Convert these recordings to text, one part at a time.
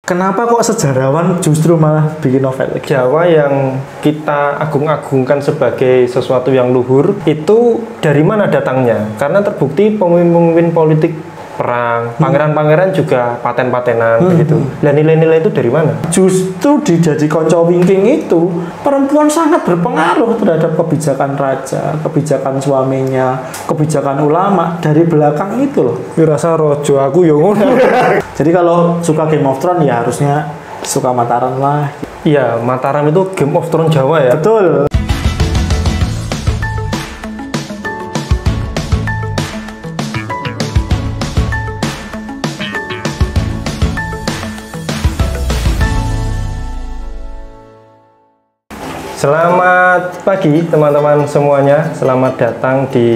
Kenapa kok sejarawan justru malah bikin novel? Jawa yang kita agung-agungkan sebagai sesuatu yang luhur itu dari mana datangnya? Karena terbukti pemimpin-pemimpin politik perang, pangeran-pangeran juga paten-patenan begitu. Dan nilai-nilai itu dari mana? Justru di Jadi Konco Wingking itu perempuan sangat berpengaruh terhadap kebijakan raja, kebijakan suaminya, kebijakan ulama dari belakang itu loh. Rasa rojo aku yo ngono. Jadi kalau suka Game of Thrones ya harusnya suka Mataram lah. Iya, Mataram itu Game of Thrones Jawa ya. Betul. Selamat pagi teman-teman semuanya. Selamat datang di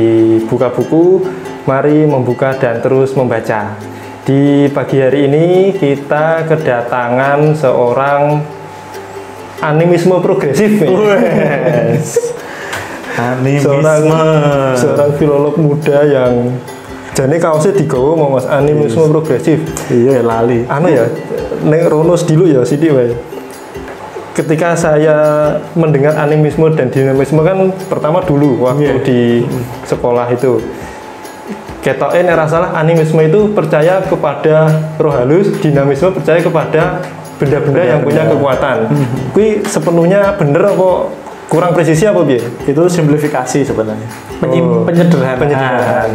Buka Buku. Mari membuka dan terus membaca. Di pagi hari ini kita kedatangan seorang animisme progresif. Animisme. Seorang filolog muda yang jane kaosnya digawa mau Mas, animisme progresif. Iya lali. Anu ya, nek Ronos dulu ya sithik wae. Ketika saya mendengar animisme dan dinamisme kan pertama dulu waktu di sekolah itu ketoknya nek salah, animisme itu percaya kepada roh halus, dinamisme percaya kepada benda-benda yang punya kekuatan. Kui sepenuhnya bener apa kurang presisi apa biar? Itu simplifikasi sebenarnya. Penyederhanaan.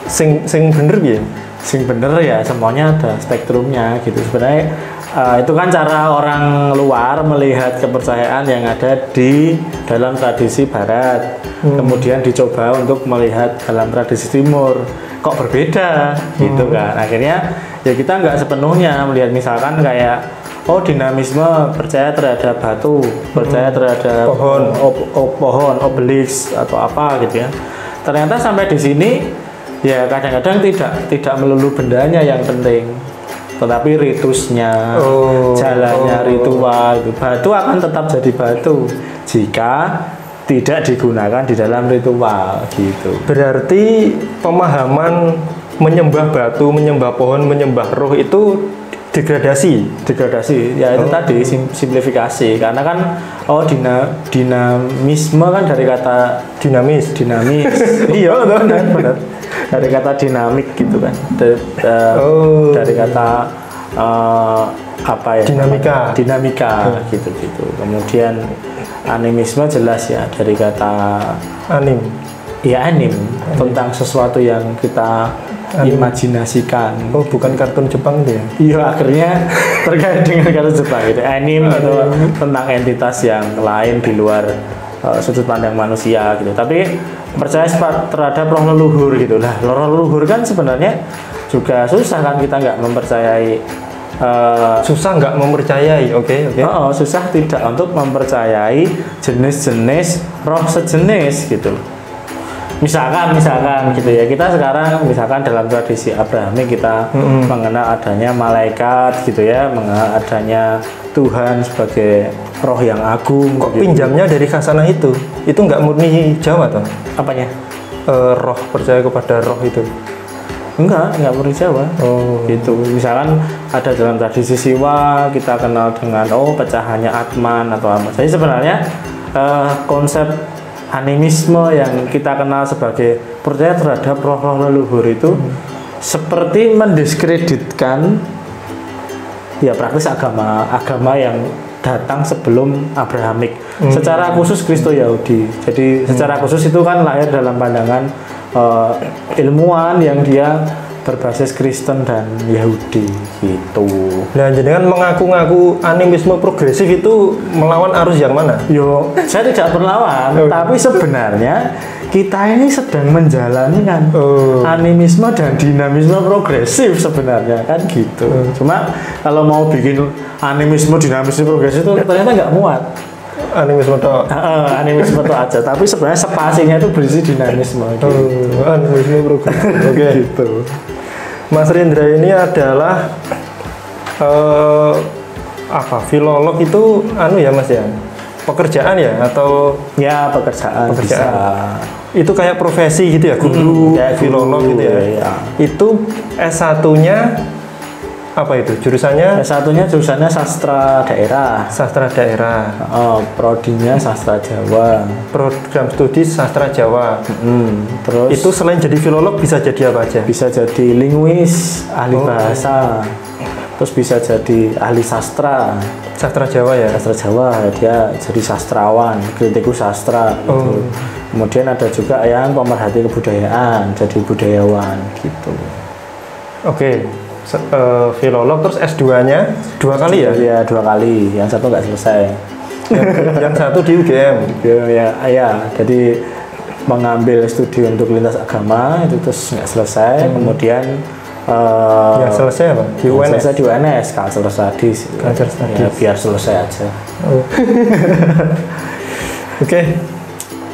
Sing bener biar? Sing bener ya semuanya ada spektrumnya gitu sebenarnya. Itu kan cara orang luar melihat kepercayaan yang ada di dalam tradisi barat, kemudian dicoba untuk melihat dalam tradisi timur, kok berbeda gitu kan. Akhirnya ya kita nggak sepenuhnya melihat misalkan kayak dinamisme percaya terhadap batu, percaya terhadap pohon, obelisk atau apa gitu ya. Ternyata sampai di sini ya kadang-kadang tidak melulu bendanya yang penting, tetapi ritusnya, jalannya, ritual. Batu akan tetap jadi batu jika tidak digunakan di dalam ritual gitu. Berarti pemahaman menyembah batu, menyembah pohon, menyembah roh itu degradasi ya itu tadi simplifikasi karena kan dinamisme kan dari kata dinamis iya benar dari kata dinamik gitu kan dari kata apa ya, dinamika gitu kemudian animisme jelas ya dari kata anim tentang sesuatu yang kita imajinasikan. Bukan kartun Jepang dia. Iya, akhirnya terkait dengan kartun Jepang gitu. Anim itu tentang entitas yang lain di luar sudut pandang manusia gitu. Tapi percaya terhadap roh leluhur gitu. Lah, roh leluhur kan sebenarnya juga susah kan kita nggak mempercayai. Susah nggak mempercayai, oke. Susah tidak untuk mempercayai jenis-jenis roh sejenis gitu. Misalkan gitu ya, kita sekarang misalkan dalam tradisi Abrahami kita mengenal adanya malaikat gitu ya, mengenal adanya Tuhan sebagai roh yang agung. Kok gitu. Pinjamnya dari khasanah itu nggak murni Jawa toh? Apanya? Roh, percaya kepada roh itu? Enggak murni Jawa. Gitu. Misalkan ada dalam tradisi Siwa kita kenal dengan pecahannya Atman atau apa. Jadi sebenarnya konsep animisme yang kita kenal sebagai percaya terhadap roh-roh leluhur itu seperti mendiskreditkan ya praktis agama yang datang sebelum Abrahamik, secara khusus Kristo Yahudi. Jadi secara khusus itu kan lahir dalam pandangan ilmuwan yang dia berbasis Kristen dan Yahudi gitu. Nah, jadi kan mengaku-ngaku animisme progresif itu melawan arus yang mana? Saya tidak berlawan, tapi sebenarnya kita ini sedang menjalani kan animisme dan dinamisme progresif sebenarnya kan gitu. Cuma kalau mau bikin animisme dinamisme progresif itu ternyata nggak muat. Animisme toh. Animisme toh aja, tapi sebenarnya spasinya itu berisi dinamisme gitu. Animisme progresif. Oke. Gitu. Mas Rindra ini adalah filolog itu ya Mas ya? Pekerjaan ya atau pekerjaan. Bisa. Itu kayak profesi gitu ya, guru, kayak filolog gitu ya. Iya. Itu S1-nya apa itu jurusannya? S1-nya jurusannya sastra daerah. Sastra daerah. Prodinya sastra Jawa. Program studi sastra Jawa. Terus itu selain jadi filolog bisa jadi apa aja? Bisa jadi linguis, ahli bahasa. Terus bisa jadi ahli sastra. Sastra Jawa ya? Sastra Jawa, dia jadi sastrawan, kritikus sastra gitu. Kemudian ada juga yang pemerhati kebudayaan, jadi budayawan gitu. Oke. Filolog terus S2-nya 2 kali ya? Iya, 2 kali. Yang satu nggak selesai. Yang satu di UGM. Ya, jadi mengambil studi untuk lintas agama itu terus nggak selesai. Kemudian yang selesai apa? Di UNS? Selesai di UNS, Cultural Studies. Cultural Studies. Ya, biar selesai aja. Oke.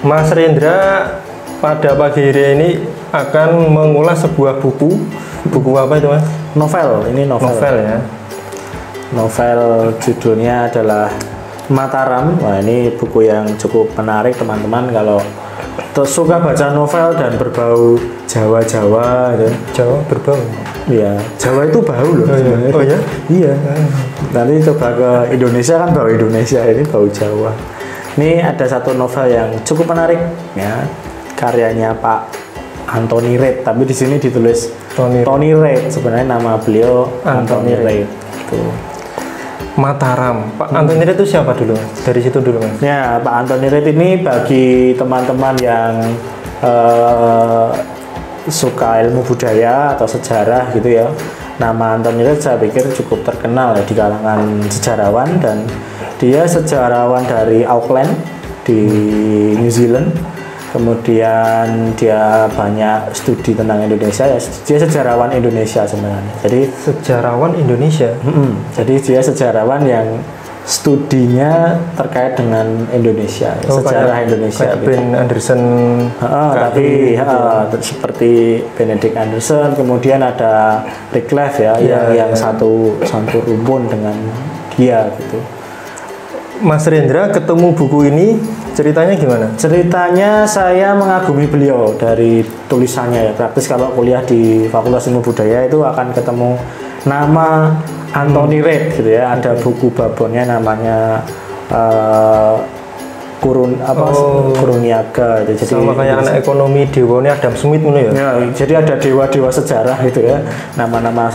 Mas Rendra pada pagi hari ini akan mengulas sebuah buku. Buku apa itu, Mas? Novel, ini novel. Novel ya. Novel judulnya adalah Mataram. Wah, ini buku yang cukup menarik teman-teman kalau suka baca novel dan berbau Jawa-Jawa gitu. Jawa berbau? Iya, Jawa itu bau loh sebenarnya. Oh ya? Iya. Nanti coba ke Indonesia kan bau Indonesia, ini bau Jawa. Ini ada satu novel yang cukup menarik ya, karyanya Pak Anthony Reid, tapi di sini ditulis Tony Reid. Sebenarnya nama beliau Anthony Reid. Mataram. Pak Anthony Reid itu siapa dulu? Dari situ dulu, Mas. Ya, Pak Anthony Reid ini bagi teman-teman yang suka ilmu budaya atau sejarah gitu ya. Nama Anthony Reid saya pikir cukup terkenal ya di kalangan sejarawan, dan dia sejarawan dari Auckland di New Zealand. Kemudian dia banyak studi tentang Indonesia ya. Dia sejarawan Indonesia sebenarnya. Jadi sejarawan Indonesia. Jadi dia sejarawan yang studinya terkait dengan Indonesia, sejarah Indonesia. Kayak Ben Anderson. Tapi seperti Benedict Anderson, kemudian ada Wycliffe ya, yang satu rumpun dengan dia gitu. Mas Rendra ketemu buku ini ceritanya gimana? Ceritanya saya mengagumi beliau dari tulisannya ya. Praktis kalau kuliah di Fakultas Ilmu Budaya itu akan ketemu nama Anthony Reid gitu ya. Ada buku babonnya namanya Kuruniaga gitu. Jadi sama kayak anak ekonomi Dewanya Adam Smith gitu ya. Ya, jadi ada dewa-dewa sejarah gitu ya. Nama-nama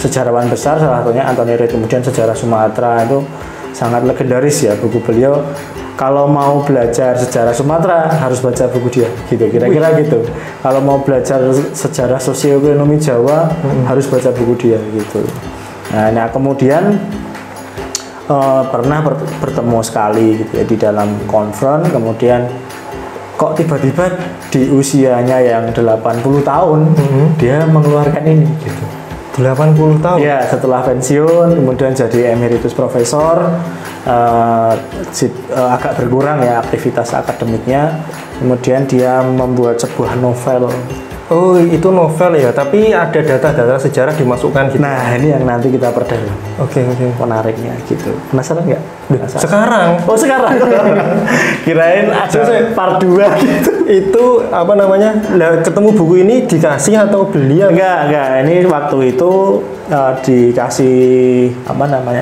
sejarawan besar, salah satunya Anthony Reid. Kemudian sejarah Sumatera itu sangat legendaris ya buku beliau. Kalau mau belajar sejarah Sumatera harus baca buku dia gitu, kira-kira gitu. Kalau mau belajar sejarah sosioekonomi Jawa harus baca buku dia gitu. Nah kemudian pernah bertemu sekali gitu ya di dalam konfront. Kemudian kok tiba-tiba di usianya yang 80 tahun dia mengeluarkan ini gitu. 80 tahun? Ya, setelah pensiun, kemudian jadi emeritus profesor, agak berkurang ya aktivitas akademiknya, kemudian dia membuat sebuah novel. Oh, itu novel ya, tapi ada data-data sejarah dimasukkan gitu? Nah, ini yang nanti kita perdalam. Oke. Menariknya gitu. Penasaran nggak? Sekarang? Oh, sekarang? Kirain ada part 2 gitu. Itu apa namanya? Ketemu buku ini dikasih atau beli? Enggak. Ini waktu itu dikasih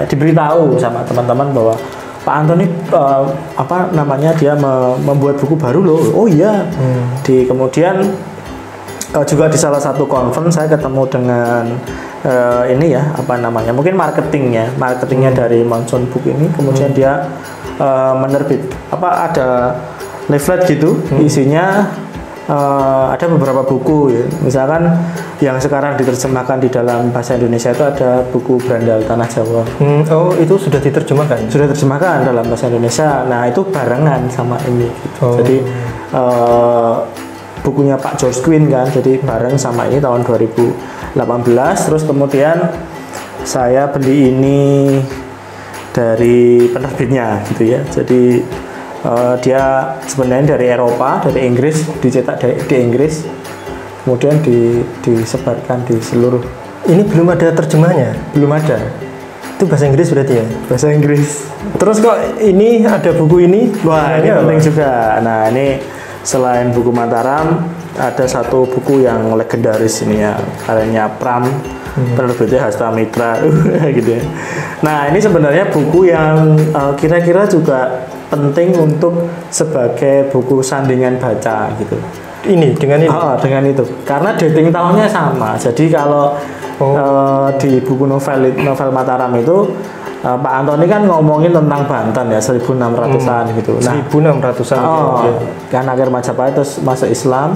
diberitahu sama teman-teman bahwa Pak Anthony dia membuat buku baru loh. Oh iya. Kemudian juga di salah satu conference saya ketemu dengan mungkin marketingnya dari Monsoon Book ini. Kemudian dia ada leaflet gitu, isinya ada beberapa buku ya. Misalkan yang sekarang diterjemahkan di dalam bahasa Indonesia itu ada buku Brandal Tanah Jawa. Oh, itu sudah diterjemahkan? Sudah diterjemahkan dalam bahasa Indonesia. Nah, itu barengan sama ini gitu. Jadi bukunya Pak George Quinn kan, jadi bareng sama ini tahun 2018. Terus kemudian saya beli ini dari penerbitnya gitu ya. Jadi dia sebenarnya dari Eropa, dari Inggris, dicetak di Inggris, kemudian disebarkan di seluruh. Ini belum ada terjemahnya? Belum ada. Itu bahasa Inggris berarti ya? Bahasa Inggris. Terus kok ini ada buku ini? Wah, ini penting juga. Nah, ini selain buku Mataram, ada satu buku yang legendaris ini ya, karyanya Pram penerbitnya Hasta Mitra gitu ya. Nah ini sebenarnya buku yang kira-kira juga penting untuk sebagai buku sandingan baca gitu. Ini dengan ini? Dengan itu, karena dating tahunnya sama. Jadi kalau di buku novel Mataram itu Pak Antoni kan ngomongin tentang Banten ya 1600-an gitu. Nah, 1600-an. Kan akhir Majapahit terus masuk Islam.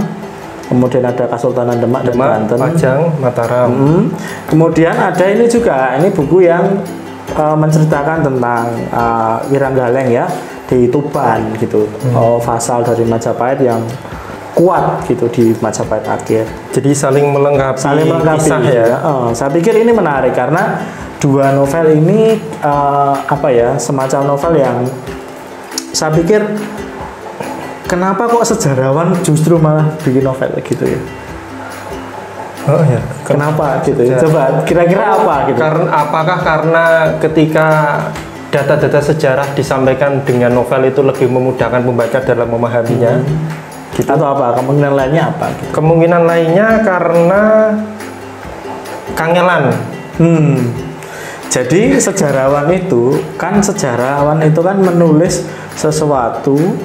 Kemudian ada Kesultanan Demak dan Banten. Pajang, Mataram. Kemudian ada ini juga, ini buku yang menceritakan tentang Wiranggaleng ya di Tuban gitu. Fasal dari Majapahit yang kuat gitu di Majapahit akhir. Jadi saling melengkapi kisah ya. Saya pikir ini menarik karena dua novel ini semacam novel yang saya pikir kenapa kok sejarawan justru malah bikin novel gitu ya. Oh ya. Kenapa gitu ya? Coba kira-kira apa gitu? Apakah karena ketika data-data sejarah disampaikan dengan novel itu lebih memudahkan pembaca dalam memahaminya? Gitu. Atau apa? Kemungkinan lainnya apa? Gitu? Kemungkinan lainnya karena kangelan. Jadi sejarawan itu kan menulis sesuatu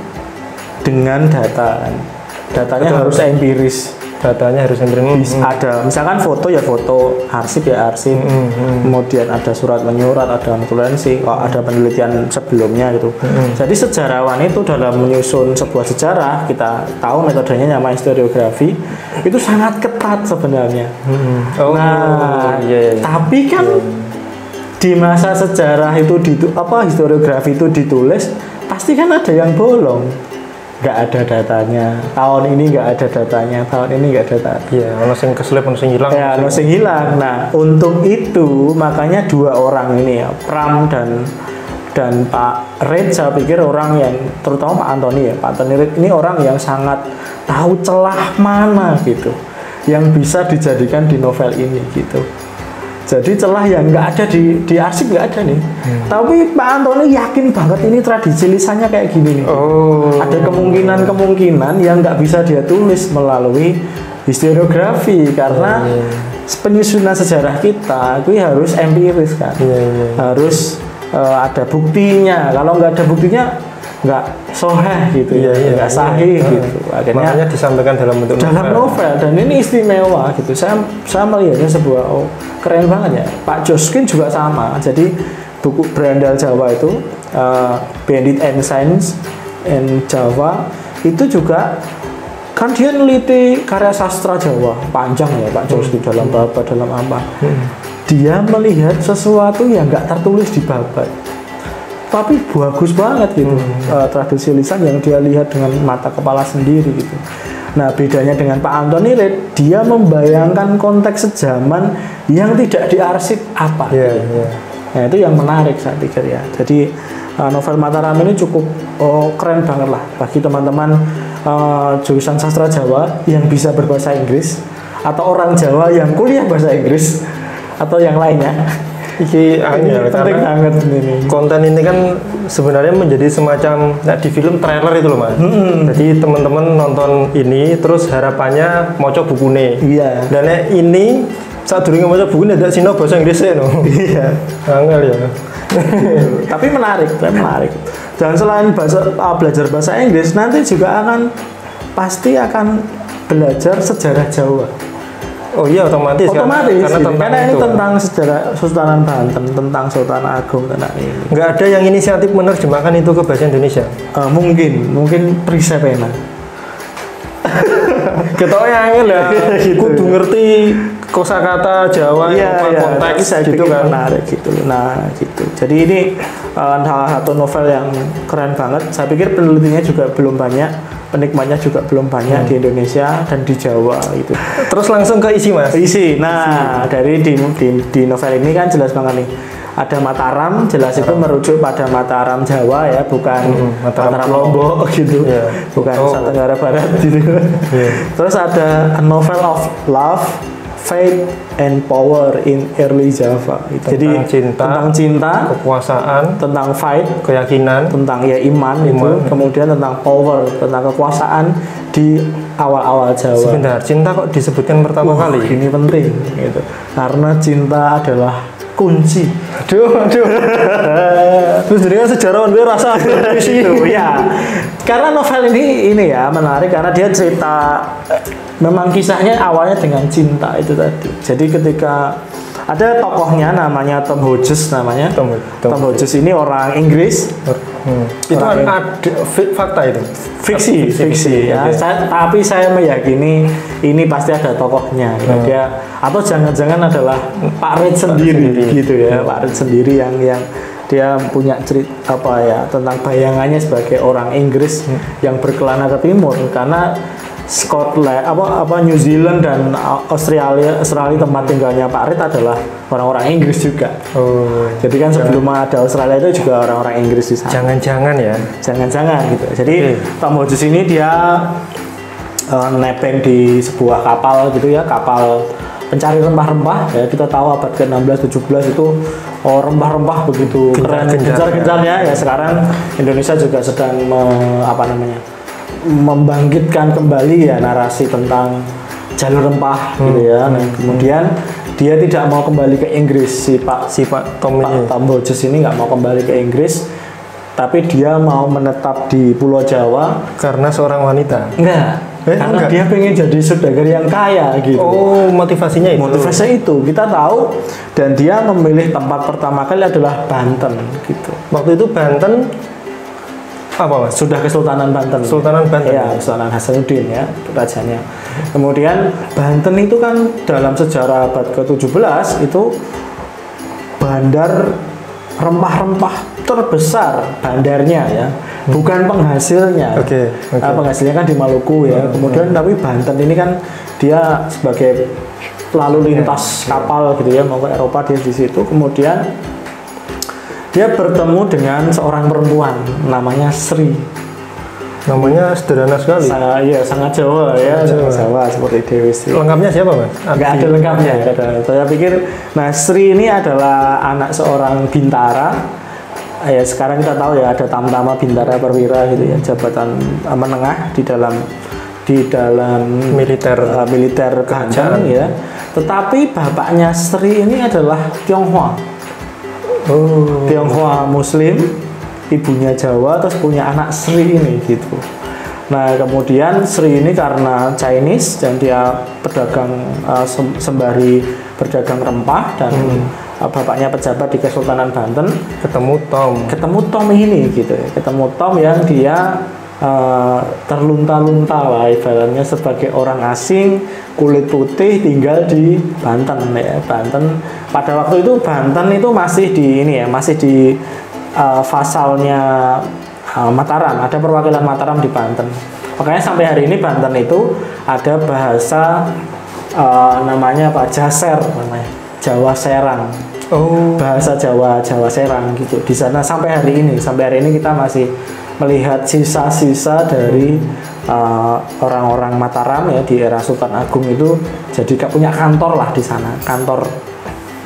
dengan data. Datanya harus empiris. Ada misalkan foto ya foto, arsip ya arsip. Kemudian ada surat menyurat, ada notulensi, ada penelitian sebelumnya gitu. Jadi sejarawan itu dalam menyusun sebuah sejarah, kita tahu metodenya namanya historiografi, itu sangat ketat sebenarnya. Tapi kan di masa sejarah itu historiografi itu ditulis, pasti kan ada yang bolong. Nggak ada datanya, tahun ini nggak ada datanya, tahun ini nggak ada datanya. Iya, ono sing keselip, ono sing hilang. Ya, ono sing hilang. Nah, untuk itu makanya dua orang ini ya, Pram dan Pak Reid, saya pikir orang yang, terutama Pak Antoni ya, Pak Antoni Reid ini orang yang sangat tahu celah mana gitu, yang bisa dijadikan di novel ini gitu. Jadi celah yang nggak ada di arsip nggak ada nih. Tapi Pak Antoni yakin banget ini tradisi lisannya kayak gini nih. Ada kemungkinan yang nggak bisa dia tulis melalui historiografi karena penyusunan sejarah kita itu harus empiris kan. Harus ada buktinya. Kalau nggak ada buktinya nggak soheh gitu, nggak sahih gitu. Makanya disampaikan dalam bentuk novel. Dan ini istimewa gitu. Saya melihatnya sebuah keren banget ya. Pak Joskin juga sama. Jadi buku Berandal Jawa itu Bandit and Science in Java itu juga kan dia neliti karya sastra Jawa panjang ya Pak Joskin dalam babat dalam apa. Dia melihat sesuatu yang nggak tertulis di babat. Tapi bagus banget gitu tradisi lisan yang dia lihat dengan mata kepala sendiri gitu. Nah bedanya dengan Pak Antoni Reid, dia membayangkan konteks sejaman yang tidak diarsip apa. Nah itu yang menarik saya pikir ya. Jadi novel Mataram ini cukup keren banget lah bagi teman-teman jurusan sastra Jawa yang bisa berbahasa Inggris, atau orang Jawa yang kuliah bahasa Inggris, atau yang lainnya. Ini penting banget ini. Konten ini kan sebenarnya menjadi semacam di film trailer itu loh Mas. Jadi teman-teman nonton ini terus harapannya maca bukune. Iya. Dan ini saat durunge maca bukune ndak sino bahasa Inggrisnya no. Iya. Angel ya. Tapi menarik. Dan selain belajar bahasa Inggris, nanti juga pasti akan belajar sejarah Jawa. Oh iya otomatis karena ini itu. Tentang sejarah Sultanan Banten, tentang Sultan Agung, tentang ini. Nggak ada yang inisiatif menerjemahkan itu ke bahasa Indonesia? Mungkin Prisepena. Ketoknya angel ya. Kudu ngerti kosakata Jawa, konteks saya gitu kan. Menarik gitu. Nah gitu. Jadi ini salah satu novel yang keren banget. Saya pikir penelitinya juga belum banyak. Penikmatnya juga belum banyak di Indonesia dan di Jawa gitu. Terus langsung ke isi Mas. Nah, dari di novel ini kan jelas banget nih. Ada Mataram, jelas itu merujuk pada Mataram Jawa ya, bukan Mataram Lombok gitu. Bukan Nusa Tenggara Barat gitu. Terus ada A Novel of Love Faith and Power in Early Java. Jadi tentang cinta, kekuasaan, tentang fight, keyakinan, tentang ya iman itu, kemudian tentang power, tentang kekuasaan di awal-awal Jawa. Sebentar, cinta kok disebutkan pertama kali? Ini penting gitu. Karena cinta adalah kunci. Aduh. Terus jadi sejarawan gue rasa itu ya. Karena novel ini ya menarik karena dia cerita memang kisahnya awalnya dengan cinta itu tadi. Jadi ketika ada tokohnya namanya Tom Hodges namanya. Tom Hodges ini orang Inggris. Itu ada fakta itu. Fiksi ya. Tapi saya meyakini ini pasti ada tokohnya. Dia atau jangan-jangan adalah Pak Reed sendiri gitu ya. Pak Reed sendiri yang dia punya cerita tentang bayangannya sebagai orang Inggris yang berkelana ke timur karena Scotland, New Zealand dan Australia tempat tinggalnya Pak Reed adalah orang-orang Inggris juga. Jadi kan sebelum ada Australia itu juga orang-orang Inggris di sana. Jangan-jangan ya. Jangan-jangan gitu. Jadi Tom Hodges ini dia nebeng di sebuah kapal gitu ya, kapal pencari rempah-rempah ya. Kita tahu abad ke-16 17 itu rempah-rempah begitu keren, gencar-gencarnya ya. Sekarang Indonesia juga sedang membangkitkan kembali ya narasi tentang jalur rempah gitu ya. Nah, kemudian dia tidak mau kembali ke Inggris si Pak Tom Hodges ini nggak mau kembali ke Inggris, tapi dia mau menetap di Pulau Jawa karena seorang wanita. Karena dia pengen jadi saudagar yang kaya gitu. Motivasinya itu. Motivasinya itu kita tahu, dan dia memilih tempat pertama kali adalah Banten gitu. Waktu itu Banten apa Mas? Sudah Kesultanan Banten. Sultanan Banten. Ya, Sultan Hasanuddin ya, rajanya. Kemudian Banten itu kan dalam sejarah abad ke-17 itu bandar rempah-rempah terbesar bandarnya ya. Bukan penghasilnya. Penghasilnya kan di Maluku ya. Kemudian tapi Banten ini kan dia sebagai lalu lintas kapal gitu ya, mau ke Eropa dia di situ. Kemudian dia bertemu dengan seorang perempuan namanya Sri. Namanya sederhana sekali. Iya, sangat Jawa ya, Jawa seperti Dewi Sri. Lengkapnya siapa Mas? Nggak ada lengkapnya. Saya pikir, nah Sri ini adalah anak seorang bintara. Ya sekarang kita tahu ya ada tamtama bintara perwira gitu ya, jabatan menengah di dalam militer Banten ya. Tetapi bapaknya Sri ini adalah Tionghoa. Tionghoa Muslim, ibunya Jawa, terus punya anak Sri ini gitu. Nah kemudian Sri ini karena Chinese dan dia pedagang sembari berdagang rempah dan bapaknya pejabat di Kesultanan Banten, ketemu Tom ini gitu ya. Ketemu Tom yang dia terlunta-lunta lah ibaratnya sebagai orang asing kulit putih tinggal di Banten ya. Banten pada waktu itu Banten itu masih di vasalnya Mataram, ada perwakilan Mataram di Banten. Makanya sampai hari ini Banten itu ada bahasa namanya Jaser namanya, Jawa Serang. Bahasa Jawa Serang gitu. Di sana sampai hari ini kita masih melihat sisa-sisa dari orang-orang Mataram ya di era Sultan Agung itu, jadi punya kantor lah di sana, kantor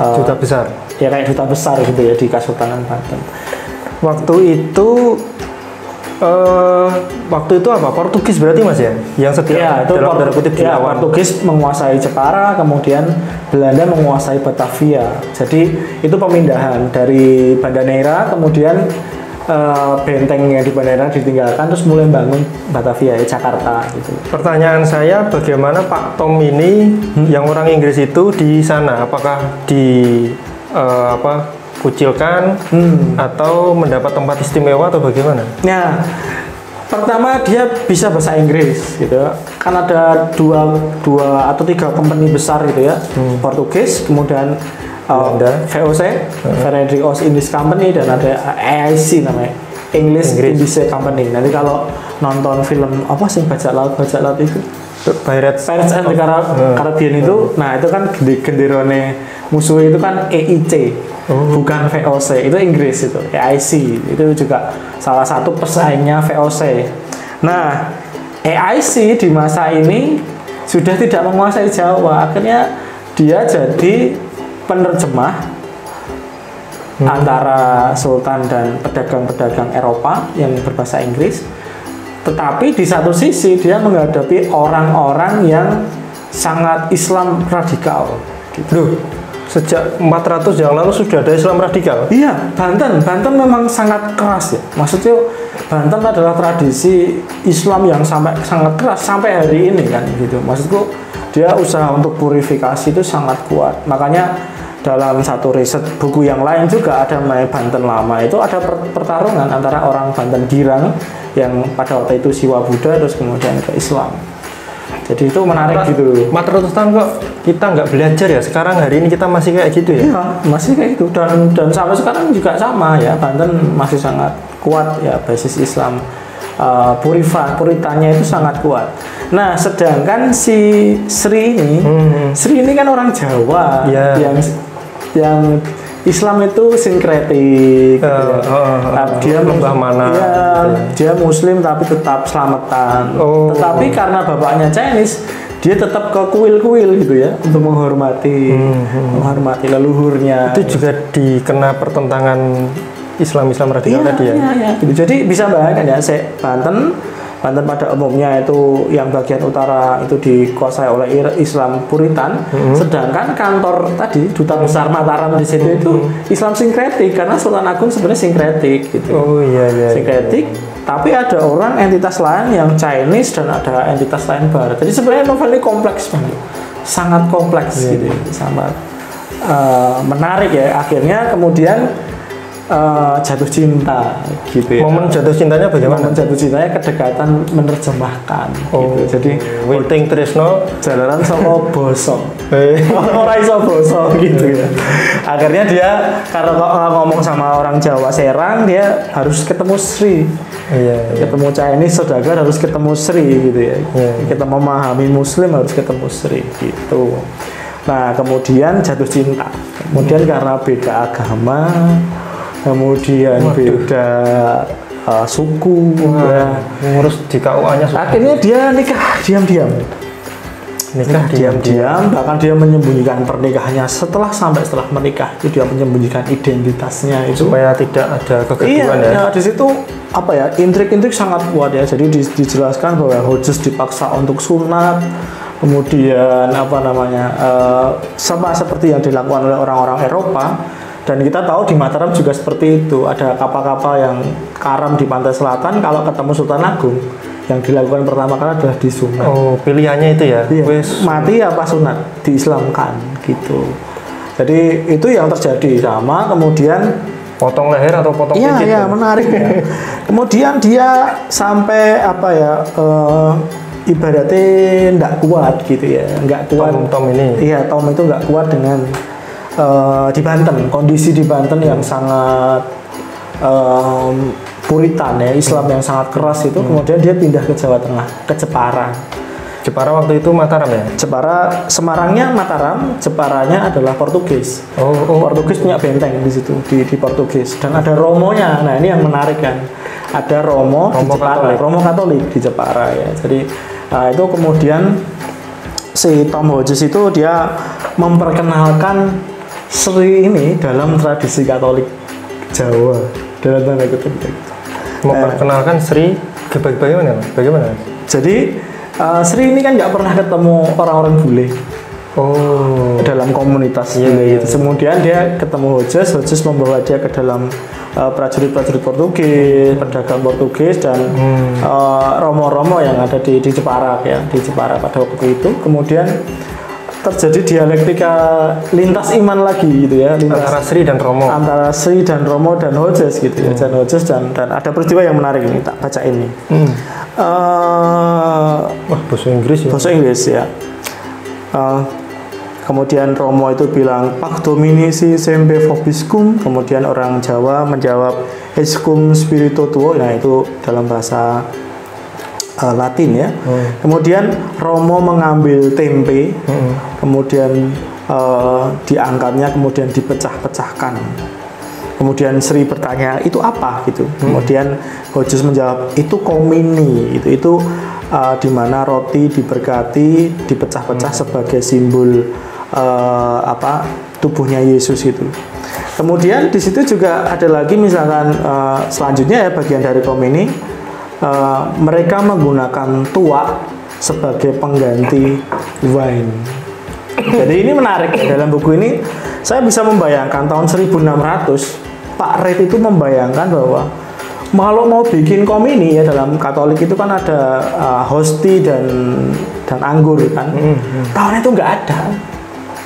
duta besar ya, kayak duta besar gitu ya di Kesultanan Banten. Waktu itu apa? Portugis berarti Mas ya? Yang setiap itu Portugis menguasai Jepara, kemudian Belanda menguasai Batavia. Jadi itu pemindahan dari Banda Neira, kemudian benteng yang di Banda Neira ditinggalkan, terus mulai bangun Batavia ya, Jakarta gitu. Pertanyaan saya, bagaimana Pak Tom ini yang orang Inggris itu di sana? Apakah kucilkan atau mendapat tempat istimewa atau bagaimana? Nah, pertama dia bisa bahasa Inggris gitu. Kan ada dua atau tiga company besar gitu ya. Portugis, kemudian VOC, Frederick Oz Indies Company, dan ada AIC namanya, English Indies Company. Nanti kalau nonton film apa sih bajak laut itu Pirates and the Caribbean itu, nah itu kan genderone musuh itu kan EIC, bukan VOC, itu Inggris itu, AIC itu juga salah satu pesaingnya VOC. Nah, AIC di masa ini sudah tidak menguasai Jawa, akhirnya dia jadi penerjemah antara sultan dan pedagang-pedagang Eropa yang berbahasa Inggris. Tetapi di satu sisi dia menghadapi orang-orang yang sangat Islam radikal. Loh, sejak 400 yang lalu sudah ada Islam radikal? Iya, Banten memang sangat keras ya. Maksudnya Banten adalah tradisi Islam yang sangat keras sampai hari ini kan gitu. Maksudku dia usaha untuk purifikasi itu sangat kuat. Makanya dalam satu riset buku yang lain juga ada namanya Banten Lama, itu ada pertarungan antara orang Banten Girang yang pada waktu itu Siwa Buddha terus kemudian ke Islam. Jadi itu menarik gitu. 400 tahun kok kita nggak belajar ya, sekarang hari ini kita masih kayak gitu ya? Iya, masih kayak gitu, dan sampai sekarang juga sama ya, Banten masih sangat kuat ya basis Islam. Puritanya itu sangat kuat. Nah, sedangkan si Sri ini kan orang Jawa yang Islam itu sinkretik, dia lembah mana? Dia Muslim tapi tetap selamatan. Tetapi karena bapaknya Chinese, dia tetap ke kuil-kuil gitu ya untuk menghormati leluhurnya. Itu juga dikena pertentangan Islam radikal tadi ya. Gitu. Jadi bisa bayangkan ya, Banten pada umumnya itu yang bagian utara itu dikuasai oleh Islam Puritan, sedangkan kantor tadi Duta Besar Mataram di situ itu Islam sinkretik karena Sultan Agung sebenarnya sinkretik gitu. Sinkretik, tapi ada orang entitas lain yang Chinese dan ada entitas lain Barat. Jadi sebenarnya novel ini kompleks banget, sangat kompleks gitu, sangat menarik ya. Akhirnya kemudian jatuh cinta gitu ya. Momen jatuh cintanya bagaimana? Momen jatuh cintanya kedekatan menerjemahkan gitu. Jadi Witing Tresno jalanan sama bosong. Orang iso bosong gitu ya. Akhirnya dia karena ngomong sama orang Jawa Serang, dia harus ketemu Sri. Ketemu Chinese saudagar harus ketemu Sri gitu ya. Kita memahami Muslim harus ketemu Sri gitu. Nah, kemudian jatuh cinta. Kemudian karena beda agama, kemudian beda suku, ngurus di KUA-nya. Akhirnya dia nikah diam-diam, bahkan dia menyembunyikan pernikahannya. Setelah menikah itu dia menyembunyikan identitasnya itu supaya tidak ada kegaduhan. Ya, di situ apa ya, intrik-intrik sangat kuat ya. Jadi dijelaskan bahwa Hojes dipaksa untuk sunat, kemudian sama seperti yang dilakukan oleh orang-orang Eropa. Dan kita tahu di Mataram juga seperti itu, ada kapal-kapal yang karam di pantai selatan, kalau ketemu Sultan Agung yang dilakukan pertama kali adalah disunat. Pilihannya itu ya? Mati apa sunat, diislamkan gitu. Jadi itu yang terjadi. Sama kemudian potong leher atau potong picit? Iya, menarik ya. Kemudian dia sampai ibaratnya nggak kuat gitu ya, nggak kuat. Tom ini? Iya, Tom itu nggak kuat dengan di Banten, kondisi di Banten yang sangat Puritan ya, Islam yang sangat keras itu. Kemudian dia pindah ke Jawa Tengah, ke Jepara. Jepara waktu itu Mataram ya? Jepara, Semarangnya Mataram, Jeparanya adalah Portugis. Portugis punya benteng di situ, di Portugis. Dan ada Romonya. Nah, ini yang menarik kan. Ada Romo di Jepara, Romo Katolik di Jepara ya. Jadi itu kemudian si Tom Hojes itu dia memperkenalkan Sri ini dalam tradisi Katolik Jawa, dalam tanda kutip. Memperkenalkan Sri bagaimana? Jadi Sri ini kan nggak pernah ketemu orang-orang bule. Dalam komunitas bule itu. Kemudian dia ketemu Hojes membawa dia ke dalam prajurit-prajurit Portugis, pedagang Portugis dan romo-romo yang ada di Jepara ya, di Jepara pada waktu itu. Kemudian terjadi dialektika lintas iman lagi gitu ya, antara Sri dan Romo dan Hojes gitu ya. Dan Hojes dan ada peristiwa yang menarik ini, tak baca ini. Bahasa Inggris ya. Kemudian Romo itu bilang Pax Domini si sempe vobiscum. Kemudian orang Jawa menjawab Escum spiritu tuo. Nah, itu dalam bahasa Latin ya. Kemudian Romo mengambil tempe, kemudian diangkatnya, kemudian dipecah-pecahkan. Kemudian Sri bertanya, itu apa gitu. Kemudian Hojes menjawab, itu komini, itu di mana roti diberkati, dipecah-pecah sebagai simbol tubuhnya Yesus itu. Kemudian di situ juga ada lagi misalkan selanjutnya ya bagian dari komini, mereka menggunakan tuak sebagai pengganti wine. Jadi ini menarik ya, dalam buku ini saya bisa membayangkan tahun 1600 Pak Reid itu membayangkan bahwa kalau mau bikin komini ya, dalam Katolik itu kan ada hosti dan anggur kan. Tahun itu nggak ada.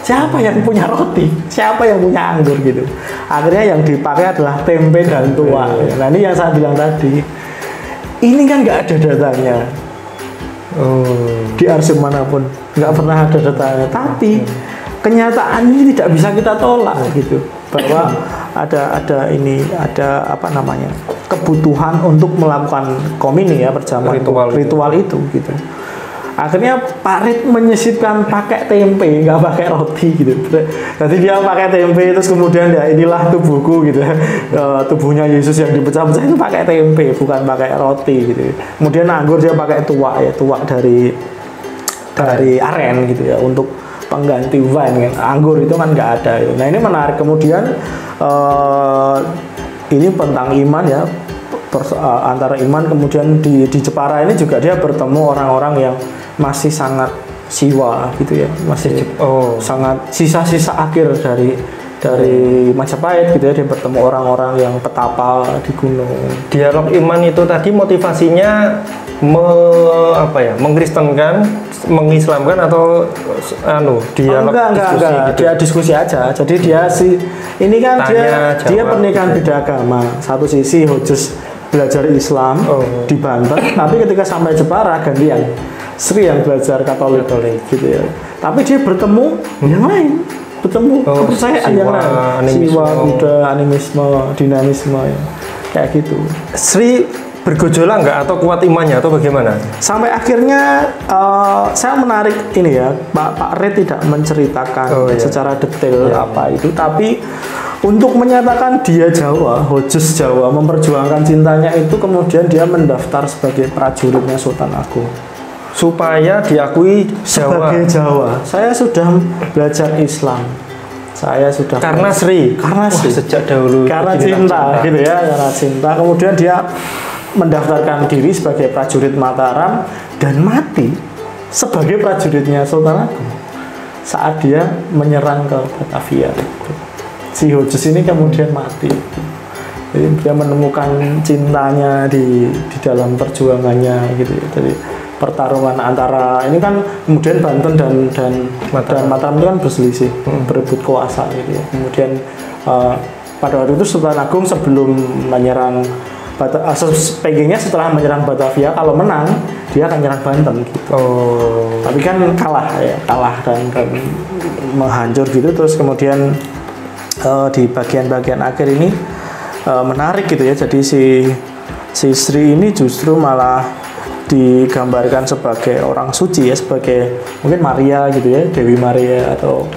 Siapa yang punya roti? Siapa yang punya anggur gitu? Akhirnya yang dipakai adalah tempe dan tuak. Nah ini yang saya bilang tadi. Ini kan nggak ada datanya. Di arsip manapun nggak pernah ada datanya. Tapi kenyataan ini tidak bisa kita tolak gitu. Bahwa ada kebutuhan untuk melakukan komini ya, perjamuan ritual itu gitu. Akhirnya Pak Reid menyisipkan pakai tempe, nggak pakai roti gitu. Jadi dia pakai tempe, terus kemudian ya inilah tubuhku gitu. Tubuhnya Yesus yang dipecah-pecah itu pakai tempe, bukan pakai roti gitu. Kemudian anggur dia pakai tuak ya, tuak dari aren gitu ya, untuk pengganti wine kan. Anggur itu kan nggak ada gitu. Nah ini menarik. Kemudian ini tentang iman ya, antara iman. Kemudian di Jepara ini juga dia bertemu orang-orang yang masih sangat siwa gitu ya, masih sangat sisa-sisa akhir dari Majapahit gitu ya. Dia bertemu orang-orang yang petapa di gunung. Dialog iman itu tadi motivasinya mengkristenkan, mengislamkan atau dialog diskusi gitu? Dia diskusi aja. Jadi ini kan dia pernikahan beda agama. Satu sisi Hodges belajar Islam di Banten, tapi ketika sampai Jepara gantian Sri yang belajar Katolik gitu ya. Tapi dia bertemu yang lain, bertemu kepercayaan yang lain, Siwa, Buddha, animisme, dinamisme ya. Kayak gitu. Sri bergejolak nggak atau kuat imannya atau bagaimana? Sampai akhirnya saya menarik ini ya, Pak Reid tidak menceritakan secara detail apa itu, tapi untuk menyatakan dia Jawa, Hodges Jawa, memperjuangkan cintanya itu, kemudian dia mendaftar sebagai prajuritnya Sultan Agung. Supaya diakui Jawa. Sebagai Jawa. Saya sudah belajar Islam. Saya sudah karena Sri. Sejak dahulu. Karena cinta gitu ya, karena cinta. Kemudian dia mendaftarkan diri sebagai prajurit Mataram dan mati sebagai prajuritnya Sultan Agung saat dia menyerang ke Batavia. Si Hodges ini kemudian mati. Jadi dia menemukan cintanya di dalam perjuangannya gitu ya. Jadi pertarungan antara ini kan kemudian Banten dan Mataram itu kan berselisih, berebut kuasa gitu ya. Kemudian pada waktu itu Sultan Agung sebelum menyerang PG-nya setelah menyerang Batavia, kalau menang dia akan menyerang Banten gitu. Tapi kan kalah dan menghancur gitu. Terus kemudian di bagian-bagian akhir ini menarik gitu ya. Jadi si Sri ini justru malah digambarkan sebagai orang suci ya, sebagai mungkin Maria gitu ya, Dewi Maria atau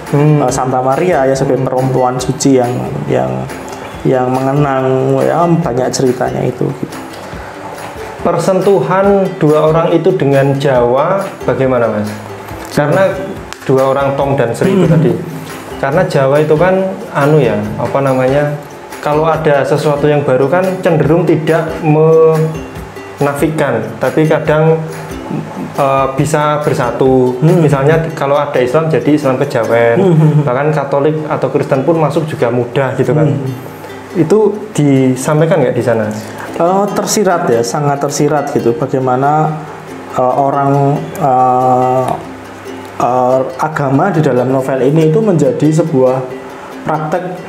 Santa Maria ya, sebagai perempuan suci yang mengenang ya, banyak ceritanya itu gitu. Persentuhan dua orang itu dengan Jawa bagaimana Mas? Karena dua orang Tom dan Sri itu tadi. Karena Jawa itu kan kalau ada sesuatu yang baru kan cenderung tidak menafikan, tapi kadang bisa bersatu. Misalnya kalau ada Islam jadi Islam kejawen, bahkan Katolik atau Kristen pun masuk juga mudah gitu kan. Itu disampaikan nggak di sana? Tersirat ya, sangat tersirat gitu. Bagaimana orang agama di dalam novel ini itu menjadi sebuah praktek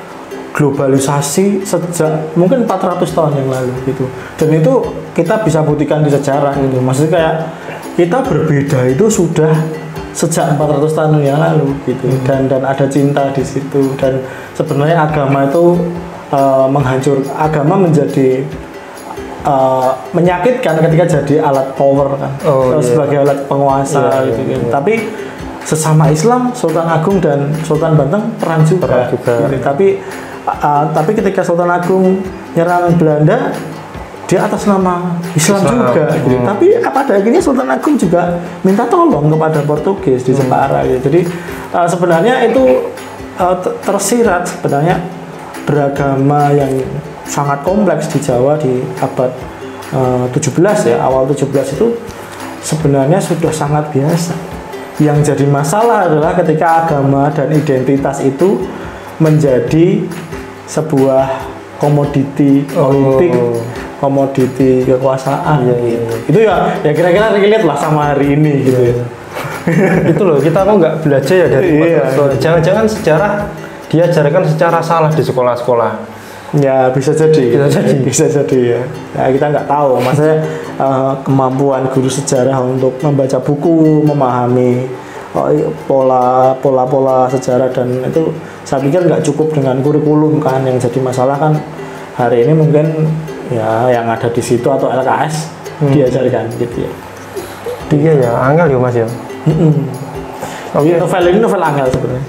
globalisasi sejak mungkin 400 tahun yang lalu gitu. Dan itu kita bisa buktikan di sejarah gitu. Maksudnya kayak kita berbeda itu sudah sejak 400 tahun yang lalu gitu. Dan ada cinta di situ. Dan sebenarnya agama itu agama menjadi menyakitkan ketika jadi alat power kan. Sebagai alat penguasa gitu. Tapi sesama Islam, Sultan Agung dan Sultan Banten perang juga. Gitu. Tapi ketika Sultan Agung nyerang Belanda, dia atas nama Islam juga. Gitu. Tapi pada akhirnya Sultan Agung juga minta tolong kepada Portugis di Jepara. Gitu. Jadi sebenarnya itu tersirat sebenarnya beragama yang sangat kompleks di Jawa di abad 17 ya, awal 17 itu sebenarnya sudah sangat biasa. Yang jadi masalah adalah ketika agama dan identitas itu menjadi sebuah komoditi politik, komoditi kekuasaan. Itu ya kira-kira relate lah sama hari ini gitu ya. Itu loh, kita kok nggak belajar ya dari jangan-jangan sejarah diajarkan secara salah di sekolah-sekolah. Ya bisa jadi ya. Ya kita nggak tahu, maksudnya kemampuan guru sejarah untuk membaca buku, memahami pola sejarah, dan itu saya pikir nggak cukup dengan kurikulum kan. Yang jadi masalah kan hari ini mungkin ya yang ada di situ atau LKS diajarkan gitu ya. Iya ya, angel ya Mas ya. Novel ini novel angel sebenarnya.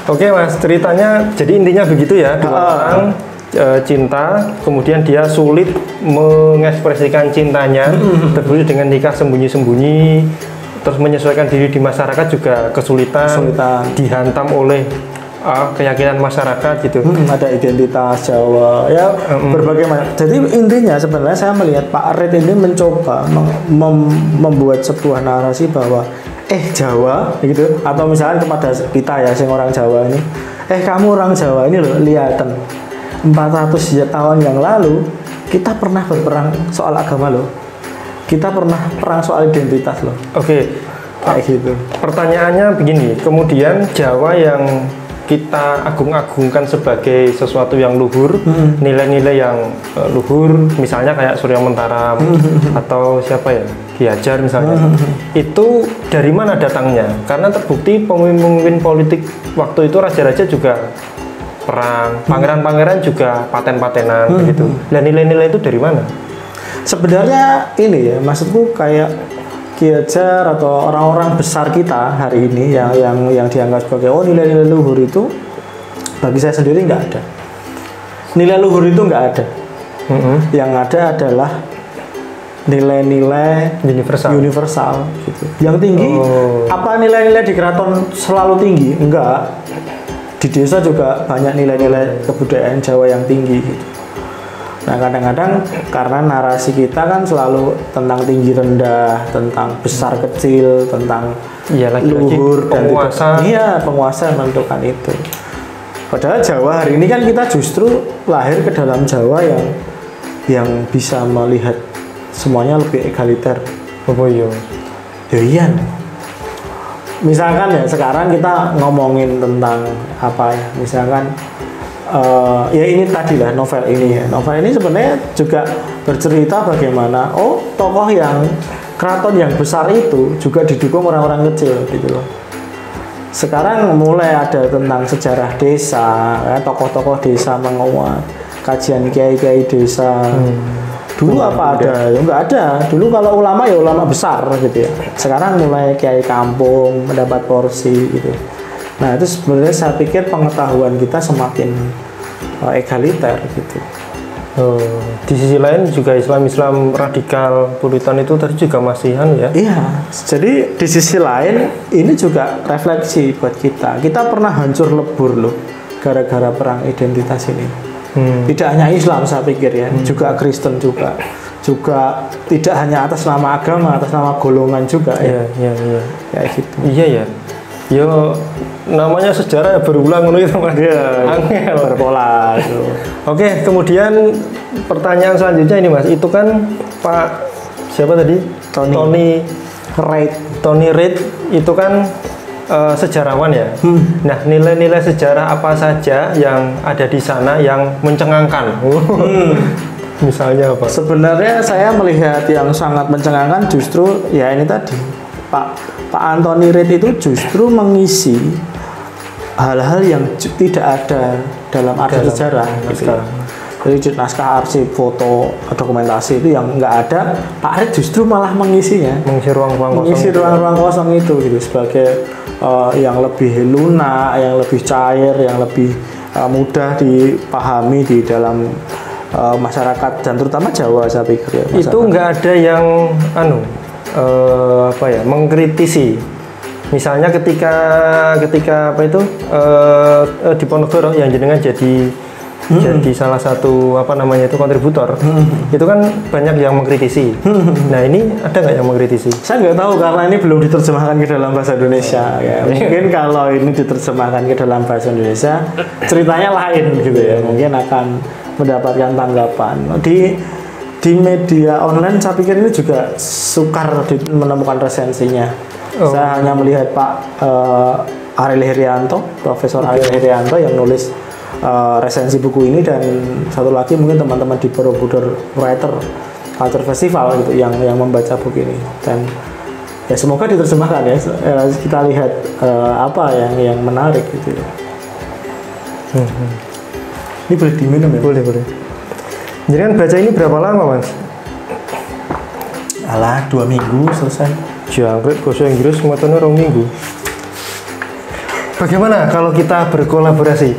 Oke Mas, ceritanya jadi intinya begitu ya, dua orang cinta, kemudian dia sulit mengekspresikan cintanya, terbukti dengan nikah sembunyi-sembunyi, terus menyesuaikan diri di masyarakat juga kesulitan. Dihantam oleh keyakinan masyarakat gitu. Ada identitas Jawa ya, berbagai macam. Jadi intinya sebenarnya saya melihat Pak Red ini mencoba membuat sebuah narasi bahwa Jawa gitu, atau misalnya kepada kita ya sing orang Jawa ini, kamu orang Jawa ini loh, lihatan 400 tahun yang lalu kita pernah berperang soal agama loh, kita pernah perang soal identitas loh. Oke, kayak gitu. Pertanyaannya begini, kemudian Jawa yang kita agung-agungkan sebagai sesuatu yang luhur, nilai-nilai yang luhur, misalnya kayak Surya Mentara atau siapa ya, Ki Hajar misalnya, itu dari mana datangnya? Karena terbukti pemimpin politik waktu itu raja-raja juga perang, pangeran-pangeran juga paten-patenan begitu. Dan nilai-nilai itu dari mana? Sebenarnya ini ya, maksudku kayak Ki Hajar atau orang-orang besar kita hari ini yang dianggap sebagai nilai-nilai luhur itu, bagi saya sendiri nggak ada. Nilai luhur itu nggak ada. Yang ada adalah nilai-nilai universal gitu. Yang tinggi, apa nilai-nilai di keraton selalu tinggi? Enggak. Di desa juga banyak nilai-nilai kebudayaan Jawa yang tinggi gitu. Nah kadang-kadang karena narasi kita kan selalu tentang tinggi rendah, tentang besar kecil, tentang luhur dan penguasa. Penguasa menentukan itu. Padahal Jawa hari ini kan kita justru lahir ke dalam Jawa yang bisa melihat semuanya lebih egaliter. Iya. Misalkan ya sekarang kita ngomongin tentang apa ya? Misalkan ya ini tadi lah novel ini ya. Novel ini sebenarnya juga bercerita bagaimana tokoh yang keraton yang besar itu juga didukung orang-orang kecil gitu loh. Sekarang mulai ada tentang sejarah desa, tokoh-tokoh desa menguat, kajian kiai-kiai desa. Dulu apa ada? Ya nggak ada. Dulu kalau ulama ya ulama besar gitu ya. Sekarang mulai kiai kampung mendapat porsi gitu. Nah itu sebenarnya saya pikir pengetahuan kita semakin egaliter gitu. Di sisi lain juga Islam radikal Puritan itu tadi juga masihan ya? Iya, jadi di sisi lain ini juga refleksi buat kita. Kita pernah hancur lebur loh gara-gara perang identitas ini. Tidak hanya Islam saya pikir ya, juga Kristen juga tidak hanya atas nama agama, atas nama golongan juga ya. Iya. Kayak gitu. Iya ya. Yo namanya sejarah berulang gitu Mas. Angel berpola itu. Oke, kemudian pertanyaan selanjutnya ini Mas, itu kan Pak siapa tadi? Tony Reid itu kan sejarawan ya. Nah, nilai-nilai sejarah apa saja yang ada di sana yang mencengangkan? Misalnya apa? Sebenarnya saya melihat yang sangat mencengangkan justru ya ini tadi Pak Anthony Reid itu justru mengisi hal-hal yang tidak ada dalam arsip sejarah gitu. Jadi naskah arsip, foto, dokumentasi itu yang nggak ada, Pak Reid justru malah mengisinya, mengisi ruang-ruang kosong itu gitu sebagai yang lebih lunak, yang lebih cair, yang lebih mudah dipahami di dalam masyarakat dan terutama Jawa saya pikir ya, itu nggak ada yang mengkritisi Misalnya ketika apa itu Diponegoro yang jenengan jadi salah satu apa namanya itu kontributor, itu kan banyak yang mengkritisi. Nah ini ada nggak yang mengkritisi? Saya nggak tahu karena ini belum diterjemahkan ke dalam bahasa Indonesia. Ya. Mungkin kalau ini diterjemahkan ke dalam bahasa Indonesia, ceritanya lain gitu ya. Mungkin akan mendapatkan tanggapan. Di media online saya pikir ini juga sukar menemukan resensinya. Saya hanya melihat Pak Ariel Herianto, Profesor Ariel Herianto yang nulis resensi buku ini, dan satu lagi mungkin teman-teman di Borobudur Writer Culture Festival gitu yang membaca buku ini, dan ya semoga diterjemahkan ya. Kita lihat apa yang menarik gitu ya. Ini boleh diminum ya? Boleh. Jadi kan baca ini berapa lama Mas? Alah 2 minggu selesai. Jangkrik bahasa Inggris matanya 2 minggu. Bagaimana kalau kita berkolaborasi?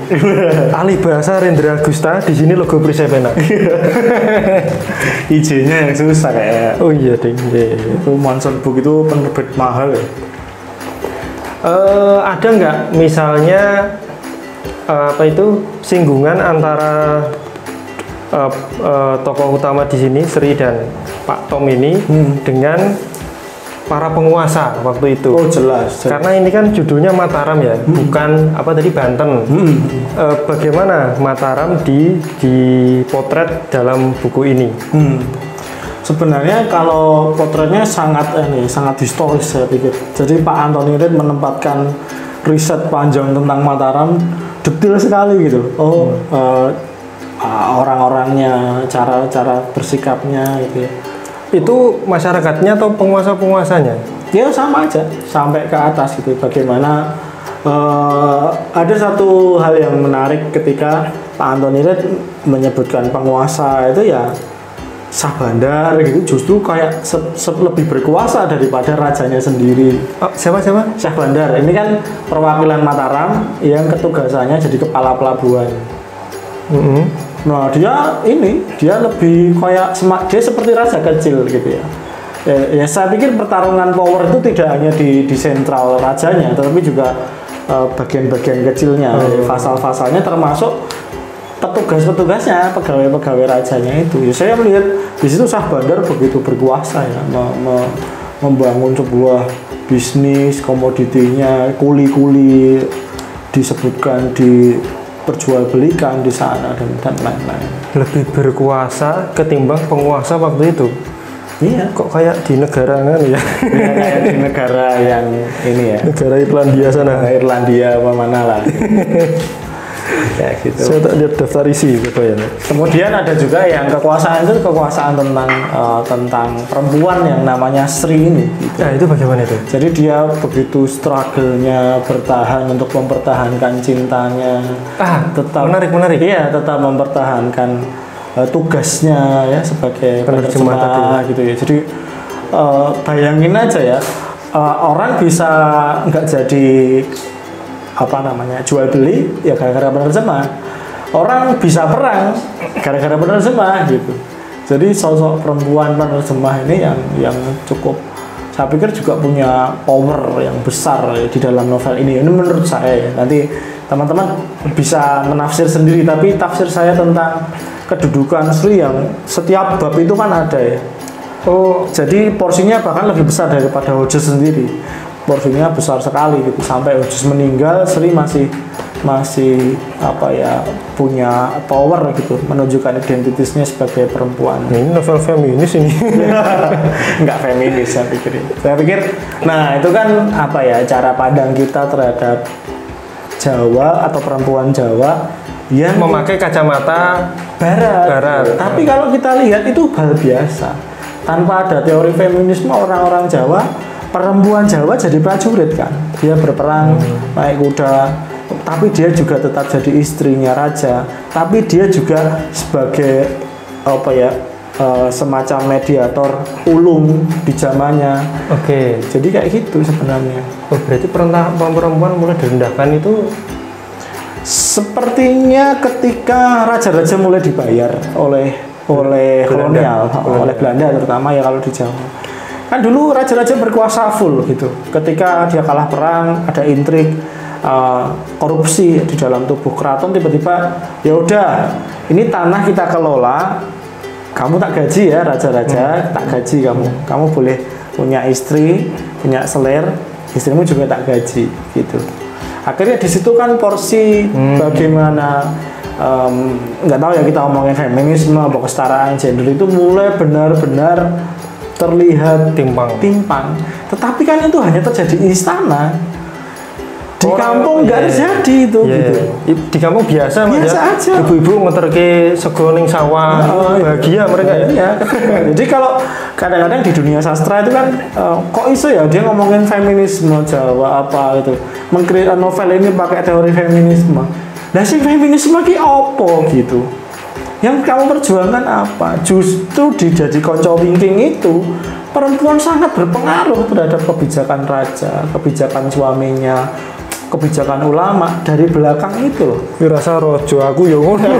Alih bahasa Rendra Gusta, di sini logo Prisepena. IJ-nya yang susah kayak. Oh iya ding. Itu Monson Book itu penerbit mahal ya. Ada nggak misalnya apa itu singgungan antara tokoh utama di sini Sri dan Pak Tom ini dengan para penguasa waktu itu? Oh jelas. Karena ini kan judulnya Mataram ya, bukan apa tadi Banten. Bagaimana Mataram dipotret dalam buku ini? Sebenarnya kalau potretnya sangat historis saya pikir. Jadi Pak Anthony Reid menempatkan riset panjang tentang Mataram detail sekali gitu. Orang-orangnya, cara bersikapnya gitu ya. Itu masyarakatnya atau penguasa-penguasanya? Ya sama aja, sampai ke atas gitu. Bagaimana ada satu hal yang menarik ketika Pak Anthony Reid menyebutkan penguasa itu ya Syah Bandar gitu, justru kayak lebih berkuasa daripada rajanya sendiri. Siapa? Syah Bandar ini kan perwakilan Mataram yang ketugasannya jadi kepala pelabuhan. Nah dia lebih kayak dia seperti raja kecil gitu ya. Ya saya pikir pertarungan power itu tidak hanya di sentral rajanya, tetapi juga bagian-bagian kecilnya, fasal-fasalnya, termasuk petugas-petugasnya, pegawai-pegawai rajanya itu. Ya, saya melihat di situ Syah Bandar begitu berkuasa ya, membangun sebuah bisnis komoditinya, kuli-kuli disebutkan diperjualbelikan di sana dan lain-lain. Lebih berkuasa ketimbang penguasa waktu itu. Iya. Kok kayak di negara kan ya? Iya, kayak di negara yang ini ya. Negara Irlandia sana. Irlandia apa mana lah. Ya gitu. Saya tak lihat daftar isi gitu ya. Kemudian ada juga yang kekuasaan itu kekuasaan tentang perempuan yang namanya Sri ini. Gitu. Nah itu bagaimana itu? Jadi dia begitu struggle-nya bertahan untuk mempertahankan cintanya. Tetap menarik. Iya, tetap mempertahankan tugasnya ya sebagai penerjemah gitu ya. Jadi bayangin aja ya, orang bisa nggak jadi jual beli ya gara-gara penerjemah. Orang bisa perang gara-gara penerjemah gitu. Jadi sosok perempuan penerjemah ini yang cukup, saya pikir juga punya power yang besar ya, di dalam novel ini. Ini menurut saya ya. Nanti teman-teman bisa menafsir sendiri, tapi tafsir saya tentang kedudukan Sri yang setiap bab itu kan ada ya. Jadi porsinya bahkan lebih besar daripada Hodges sendiri. Porsinya besar sekali gitu, sampai Hodges meninggal Sri masih punya power gitu, menunjukkan identitasnya sebagai perempuan. Ini novel feminis ini. Nggak feminis saya pikir. Nah itu kan cara pandang kita terhadap Jawa atau perempuan Jawa yang memakai kacamata barat. Tapi kalau kita lihat itu hal biasa. Tanpa ada teori feminisme, orang-orang Jawa, perempuan Jawa jadi prajurit kan. Dia berperang, naik kuda, tapi dia juga tetap jadi istrinya raja. Tapi dia juga sebagai semacam mediator ulung di zamannya. Jadi kayak gitu sebenarnya. Berarti perempuan mulai direndahkan itu sepertinya ketika raja-raja mulai dibayar oleh kolonial, oleh Belanda terutama ya kalau di Jawa. Kan dulu raja-raja berkuasa full gitu. Ketika dia kalah perang, ada intrik, korupsi di dalam tubuh keraton, tiba-tiba ya udah, ini tanah kita kelola, kamu tak gaji ya raja-raja, tak gaji kamu boleh punya istri, punya selir, istrimu juga tak gaji gitu. Akhirnya di situ kan porsi bagaimana nggak tahu ya, kita ngomongin feminisme atau kesetaraan gender itu mulai benar-benar terlihat timpang. Tetapi kan itu hanya terjadi di istana. Di kampung nggak terjadi itu. Gitu. Di kampung biasa aja. Ibu-ibu ngeterke sego ning sawah, bahagia mereka ya. Jadi kalau kadang-kadang di dunia sastra itu kan kok iso ya dia ngomongin feminisme Jawa apa gitu. Mengkreat novel ini pakai teori feminisme. Nah si feminisme ki opo gitu. Yang kamu perjuangkan apa? Justru dijadi konco wingking itu perempuan sangat berpengaruh terhadap kebijakan raja, kebijakan suaminya, kebijakan ulama dari belakang itu loh. Rasa rojo aku ya ngono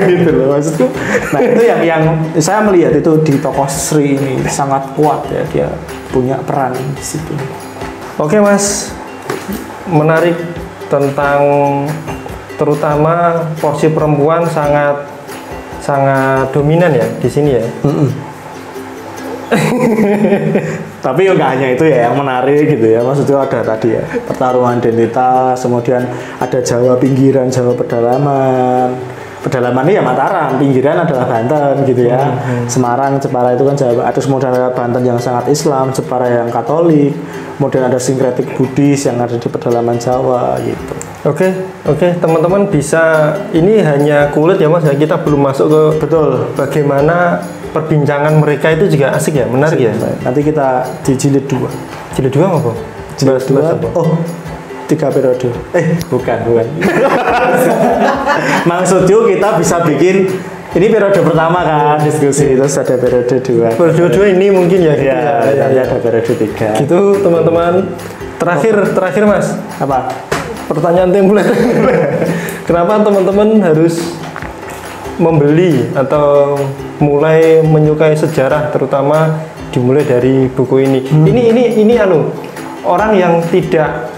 gitu loh maksudku. Nah itu yang saya melihat itu di tokoh Sri ini sangat kuat ya, dia punya peran di situ. Oke Mas, menarik tentang terutama porsi perempuan sangat dominan ya di sini ya. Tapi nggak hanya itu ya yang menarik gitu ya, maksudnya ada tadi ya pertarungan identitas, kemudian ada Jawa pinggiran, Jawa pedalaman. Pedalaman ini ya Mataram, pinggiran adalah Banten gitu ya. Semarang, Jepara itu kan Jawa. Ada kemudian ada Banten yang sangat Islam, Jepara yang Katolik. Kemudian ada sinkretik Buddhis yang ada di pedalaman Jawa gitu. Oke, teman-teman bisa, ini hanya kulit ya Mas ya, kita belum masuk ke bagaimana perbincangan mereka itu juga asik ya, menarik ya. Nanti kita di jilid 2. Jilid 2 apa? Jilid 2. Oh, 3 periode. Bukan. Maksudnya kita bisa bikin ini periode pertama kan diskusi, terus ada periode 2. Periode 2 ini mungkin ya. Ya, ada periode 3. Gitu teman-teman. Terakhir Mas. Apa? Pertanyaan template. Kenapa teman-teman harus membeli atau mulai menyukai sejarah, terutama dimulai dari buku ini? Ini orang yang tidak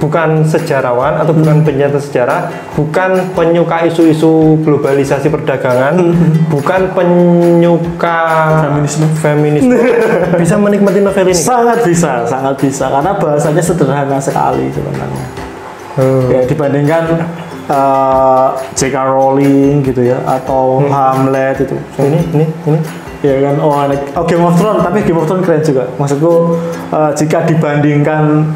bukan sejarawan atau bukan pencinta sejarah, bukan penyuka isu-isu globalisasi perdagangan, bukan penyuka feminisme. Bisa menikmati novel ini? Sangat bisa karena bahasanya sederhana sekali sebenarnya. Ya dibandingkan J.K. Rowling gitu ya, atau Hamlet itu. Ini ya kan, Game of Thrones, tapi Game of Thrones keren juga. Maksudku jika dibandingkan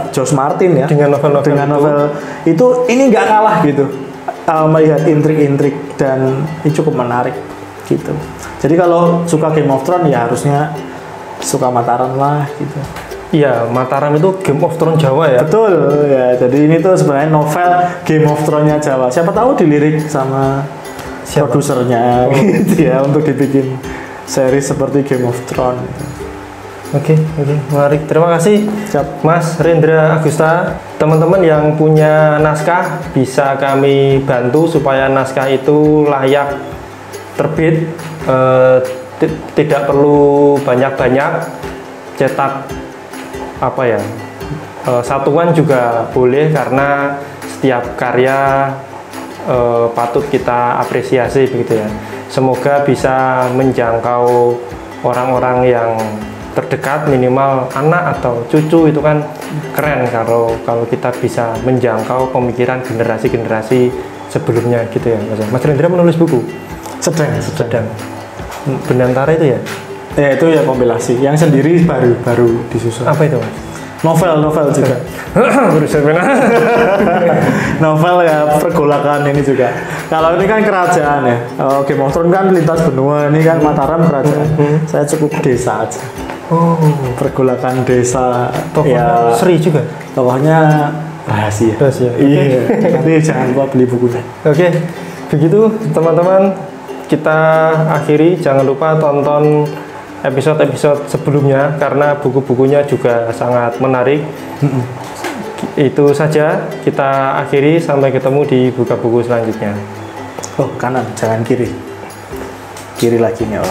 George Martin ya dengan novel itu ini nggak kalah gitu. Melihat intrik-intrik dan ini cukup menarik gitu. Jadi kalau suka Game of Thrones ya harusnya suka Mataram lah gitu. Iya, Mataram itu Game of Thrones Jawa ya. Betul ya. Jadi ini tuh sebenarnya novel Game of Thrones-nya Jawa. Siapa tahu dilirik sama produsernya gitu ya untuk dibikin seri seperti Game of Thrones. Oke, menarik. Terima kasih Mas Rendra Agusta. Teman-teman yang punya naskah bisa kami bantu supaya naskah itu layak terbit. Tidak perlu banyak-banyak, cetak satuan juga boleh, karena setiap karya patut kita apresiasi begitu ya. Semoga bisa menjangkau orang-orang yang terdekat, minimal anak atau cucu. Itu kan keren kalau kita bisa menjangkau pemikiran generasi-generasi sebelumnya gitu ya Mas Rendra. Menulis buku sedang Benantara itu ya? Ya itu ya kompilasi, yang sendiri baru disusun. Apa itu Mas? Novel juga. Novel ya, pergolakan ini juga. Kalau ini kan kerajaan ya. Game of Thrones kan lintas benua, ini kan Mataram kerajaan. Saya cukup desa aja. Pergolakan desa. Tokohnya Sri juga. Tokohnya rahasia. Iya. Nanti jangan lupa beli bukunya. Oke. Begitu teman-teman, kita akhiri. Jangan lupa tonton episode-episode sebelumnya karena buku-bukunya juga sangat menarik. Itu saja, kita akhiri. Sampai ketemu di Buka Buku selanjutnya. Kanan, jangan kiri. Kiri lagi nih.